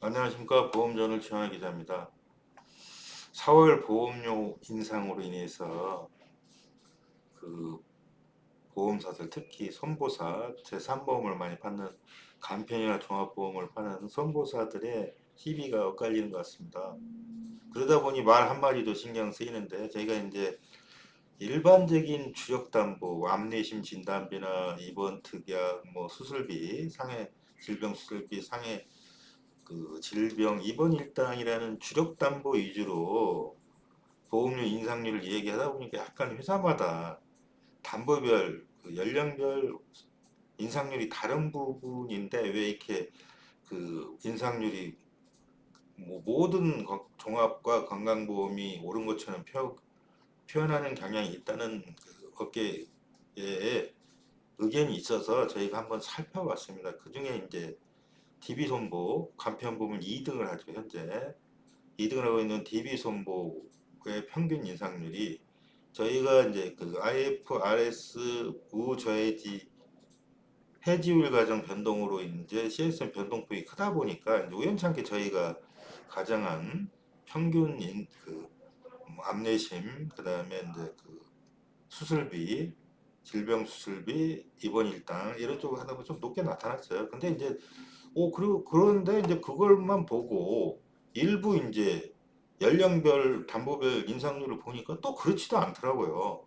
안녕하십니까. 보험전을 최현아 기자입니다. 4월 보험료 인상으로 인해서 그 보험사들, 특히 선보사, 제3보험을 많이 받는 간편이나 종합보험을 파는 선보사들의 희비가 엇갈리는 것 같습니다. 그러다 보니 말 한마디도 신경 쓰이는데, 저희가 이제 일반적인 주력담보, 암내심 진단비나 입원 특약, 뭐 수술비, 상해 질병 수술비, 상해 질병 입원 일당이라는 주력 담보 위주로 보험료 인상률을 얘기하다 보니까 약간 회사마다 담보별 연령별 인상률이 다른 부분인데, 왜 이렇게 인상률이 뭐 모든 종합과 건강보험이 오른 것처럼 표현하는 경향이 있다는 업계의 의견이 있어서 저희가 한번 살펴봤습니다. 그 중에 이제 DB손보 간편부문 2등을 하죠. 현재 2등을 하고 있는 DB손보의 평균 인상률이, 저희가 이제 IFRS 우저해지 해지율 과정 변동으로 이제 CSM 변동폭이 크다 보니까 이제 우연찮게 저희가 가정한 평균 암내심, 그다음에 이제 수술비, 질병 수술비, 입원 일당 이런 쪽으로 하다 보면 좀 높게 나타났어요. 근데 이제 그런데 이제 그걸만 보고 일부 이제 연령별 담보별 인상률을 보니까 또 그렇지도 않더라고요.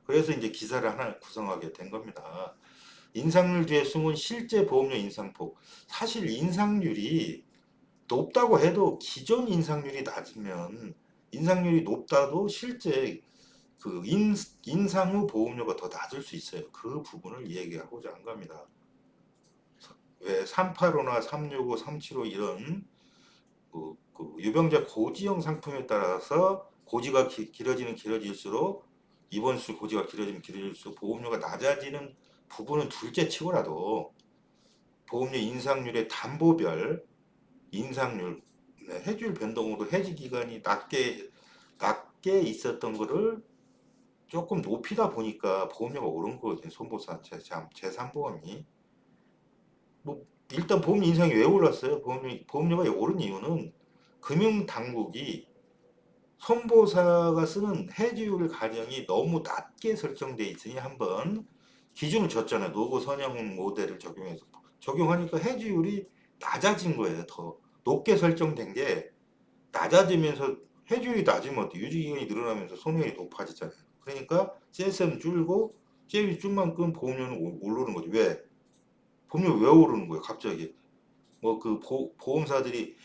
그래서 이제 기사를 하나 구성하게 된 겁니다. 인상률 뒤에 숨은 실제 보험료 인상폭. 사실 인상률이 높다고 해도 기존 인상률이 낮으면, 인상률이 높다도 실제 인상 후 보험료가 더 낮을 수 있어요. 그 부분을 얘기하고자 한 겁니다. 왜 385나 365, 375 이런 유병자 고지형 상품에 따라서 고지가 길어지면 길어질수록, 입원 수 고지가 길어지면 길어질수록 보험료가 낮아지는 부분은 둘째 치고라도, 보험료 인상률의 담보별 인상률, 해지율 변동으로 해지 기간이 낮게 있었던 거를 조금 높이다 보니까 보험료가 오른 거거든요. 손보사 제3보험이. 뭐 일단 보험 인상이 왜 올랐어요? 보험료가 오른 이유는 금융당국이 손보사가 쓰는 해지율 가정이 너무 낮게 설정돼 있으니 한번 기준을 줬잖아요. 노고 선형 모델을 적용하니까 해지율이 낮아진 거예요. 더 높게 설정된 게 낮아지면서, 해지율이 낮으면 어때? 유지기간이 늘어나면서 손해율이 높아지잖아요. 그러니까 CSM 줄고 CSM 줄 만큼 보험료는 오르는 거죠. 왜? 보험료 왜 오르는 거예요? 갑자기 뭐 보험사들이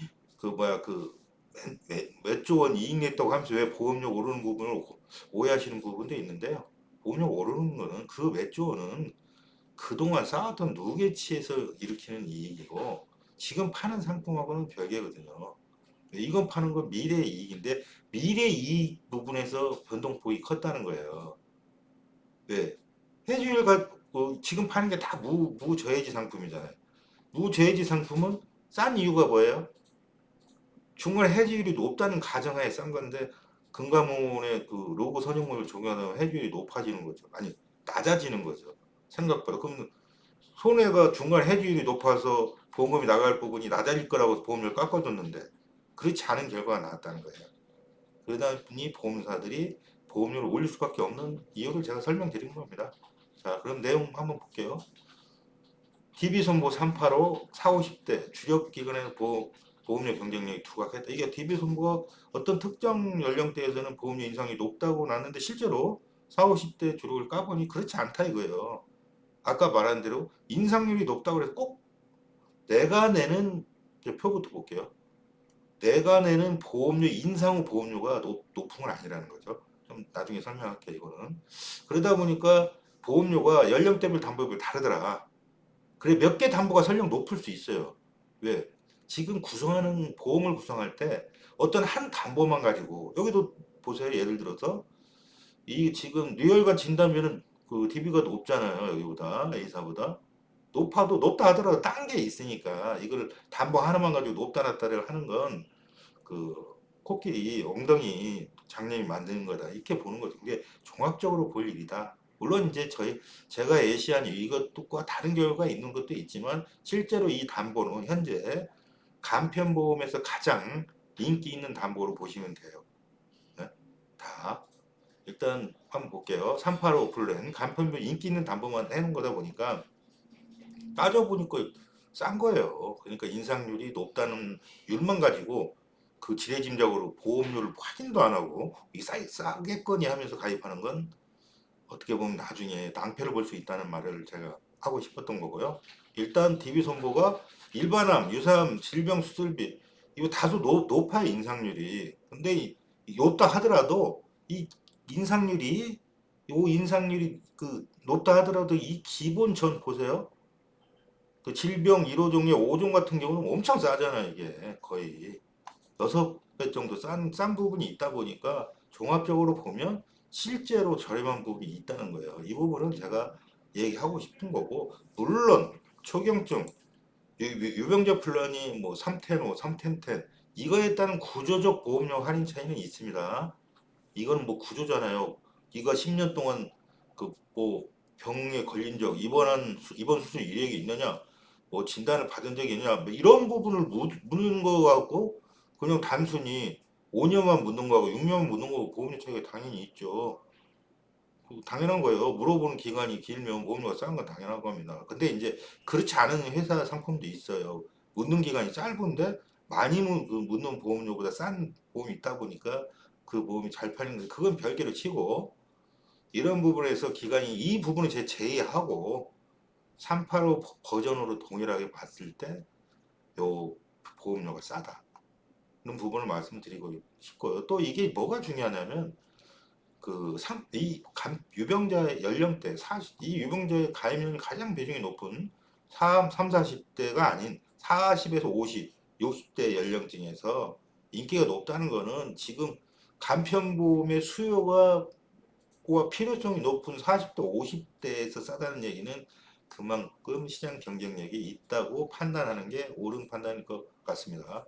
몇 조 원 이익 냈다고 하면서 왜 보험료 오르는 부분을 오해하시는 부분도 있는데요. 보험료 오르는 거는 그 몇 조 원은 그동안 쌓았던 누계치에서 일으키는 이익이고, 지금 파는 상품하고는 별개거든요. 이건 파는 건 미래 이익인데, 미래 이익 부분에서 변동폭이 컸다는 거예요. 왜? 해지율가 지금 파는 게 다 무저해지 상품이잖아요. 무저해지 상품은 싼 이유가 뭐예요? 중간에 해지율이 높다는 가정하에 싼 건데, 금감원의 로고 선형물을 적용하면 해지율이 높아지는 거죠. 아니, 낮아지는 거죠. 생각보다. 그럼 손해가 중간 해지율이 높아서 보험금이 나갈 부분이 낮아질 거라고 보험료를 깎아줬는데, 그렇지 않은 결과가 나왔다는 거예요. 그러다 보니 보험사들이 보험료를 올릴 수밖에 없는 이유를 제가 설명드린 겁니다. 자, 그럼 내용 한번 볼게요. DB손보 385, 4, 50대 주력 기관에서 보험료 경쟁력이 투각했다. 이게 DB손보가 어떤 특정 연령대에서는 보험료 인상이 높다고 났는데, 실제로 4, 50대 주력을 까보니 그렇지 않다 이거예요. 아까 말한 대로 인상률이 높다고 해서 꼭 내가 내는, 표부터 볼게요. 내가 내는 보험료 인상 후 보험료가 높은 건 아니라는 거죠. 좀 나중에 설명할게요, 이거는. 그러다 보니까 보험료가 연령대별 담보별 다르더라. 그래, 몇 개 담보가 설령 높을 수 있어요. 왜? 지금 보험을 구성할 때 어떤 한 담보만 가지고, 여기도 보세요. 예를 들어서 이 지금 뇌혈관 진단비는 DB가 높잖아요. 여기보다 A사보다. 높다 하더라도 딴 게 있으니까 이걸 담보 하나만 가지고 높다 낮다를 하는 건 그 코끼리 엉덩이 장님이 만드는 거다, 이렇게 보는 거죠. 이게 종합적으로 볼 일이다. 물론 이제 제가 예시한 이것과 다른 결과가 있는 것도 있지만, 실제로 이 담보는 현재 간편보험에서 가장 인기 있는 담보로 보시면 돼요. 네? 다 일단 한번 볼게요. 385 플랜 간편보험 인기 있는 담보만 해놓은 거다 보니까 따져보니까 싼 거예요. 그러니까 인상률이 높다는 율만 가지고 그 지레짐작으로 보험료를 확인도 안 하고 이 싸겠거니 하면서 가입하는 건 어떻게 보면 나중에 낭패를 볼 수 있다는 말을 제가 하고 싶었던 거고요. 일단 DB손보가 일반암, 유사암, 질병 수술비 이거 다소 높아요 인상률이. 근데 높다 하더라도 이 인상률이 요 인상률이 그 높다 하더라도 이 기본 전 보세요. 그 질병 1호 종류 5종 같은 경우는 엄청 싸잖아요 이게 거의 6배 정도 싼 부분이 있다 보니까 종합적으로 보면 실제로 저렴한 부분이 있다는 거예요. 이 부분은 제가 얘기하고 싶은 거고 물론 초경증 유병자 플랜이 뭐 310, 310 이거에 따른 구조적 보험료 할인 차이는 있습니다. 이건 뭐 구조잖아요. 이거 10년 동안 그 뭐 병에 걸린 적 입원 수술 이력이 있느냐 뭐 진단을 받은 적이 있느냐 뭐 이런 부분을 묻는 거 같고 그냥 단순히 5년만 묻는 거하고 6년만 묻는 거하고 보험료 차이가 당연히 있죠. 당연한 거예요. 물어보는 기간이 길면 보험료가 싼 건 당연한 겁니다. 근데 이제 그렇지 않은 회사 상품도 있어요. 묻는 기간이 짧은데 많이 묻는 보험료보다 싼 보험이 있다 보니까 그 보험이 잘 팔리는 거 그건 별개로 치고 이런 부분에서 기간이 이 부분을 제외하고 385 버전으로 동일하게 봤을 때 요 보험료가 싸다는 부분을 말씀드리고 싶고요. 또 이게 뭐가 중요하냐면 유병자의 연령대 이 유병자의 가입률이 가장 비중이 높은 3, 40대가 아닌 40에서 50, 60대 연령층에서 인기가 높다는 거는 지금 간편보험의 수요가 필요성이 높은 40대, 50대에서 싸다는 얘기는 그만큼 시장 경쟁력이 있다고 판단하는 게 옳은 판단일 것 같습니다.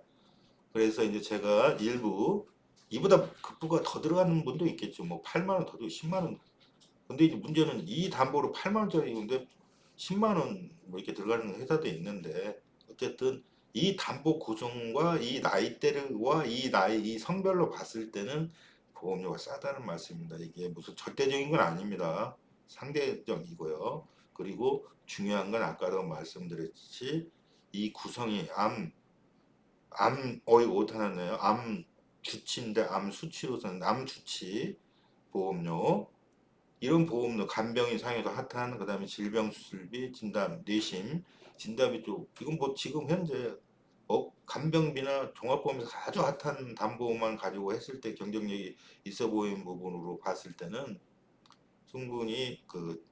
그래서 이제 제가 일부 이보다 급부가 더 들어가는 분도 있겠죠. 뭐 8만 원 더 들고 10만 원. 근데 이제 문제는 이 담보로 8만 원짜리인데 10만 원 뭐 이렇게 들어가는 회사도 있는데 어쨌든 이 담보 구성과 이 나이대와 이 나이 이 성별로 봤을 때는 보험료가 싸다는 말씀입니다. 이게 무슨 절대적인 건 아닙니다. 상대적이고요. 그리고 중요한 건 아까도 말씀드렸듯이 이 구성이 오타났네요. 암 주치인데 암 수치로서는 암 주치 보험료 이런 보험료 간병인 상해서 핫한 그다음에 질병 수술비 진단 뇌심 진단비 쪽 이건 뭐 지금 현재 간병비나 종합보험에서 아주 핫한 담보만 가지고 했을 때 경쟁력이 있어 보이는 부분으로 봤을 때는 충분히 그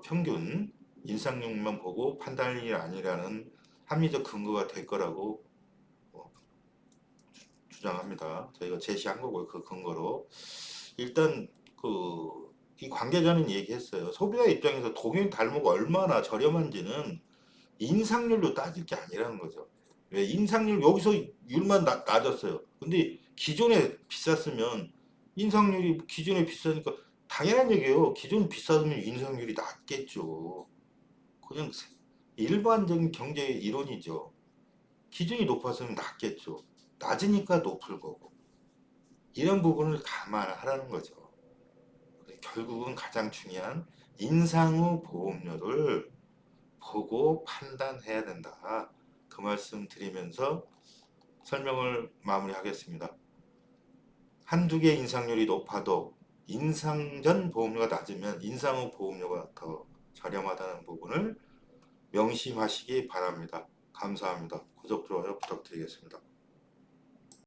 평균 인상률만 보고 판단이 아니라는 합리적 근거가 될 거라고 어, 주장합니다. 저희가 제시한 거고요. 그 근거로 일단 이 관계자는 얘기했어요. 소비자 입장에서 동일 달모가 얼마나 저렴한지는 인상률로 따질 게 아니라는 거죠. 왜 인상률 여기서 율만 낮았어요. 근데 기존에 비쌌으면 인상률이 기존에 비싸니까 당연한 얘기예요. 기존 비싸면 인상률이 낮겠죠. 그냥 일반적인 경제 이론이죠. 기준이 높았으면 낮겠죠. 낮으니까 높을 거고. 이런 부분을 감안하라는 거죠. 결국은 가장 중요한 인상 후 보험료를 보고 판단해야 된다. 그 말씀 드리면서 설명을 마무리하겠습니다. 한두 개 인상률이 높아도 인상 전 보험료가 낮으면 인상 후 보험료가 더 저렴하다는 부분을 명심하시기 바랍니다. 감사합니다. 구독, 좋아요 부탁드리겠습니다.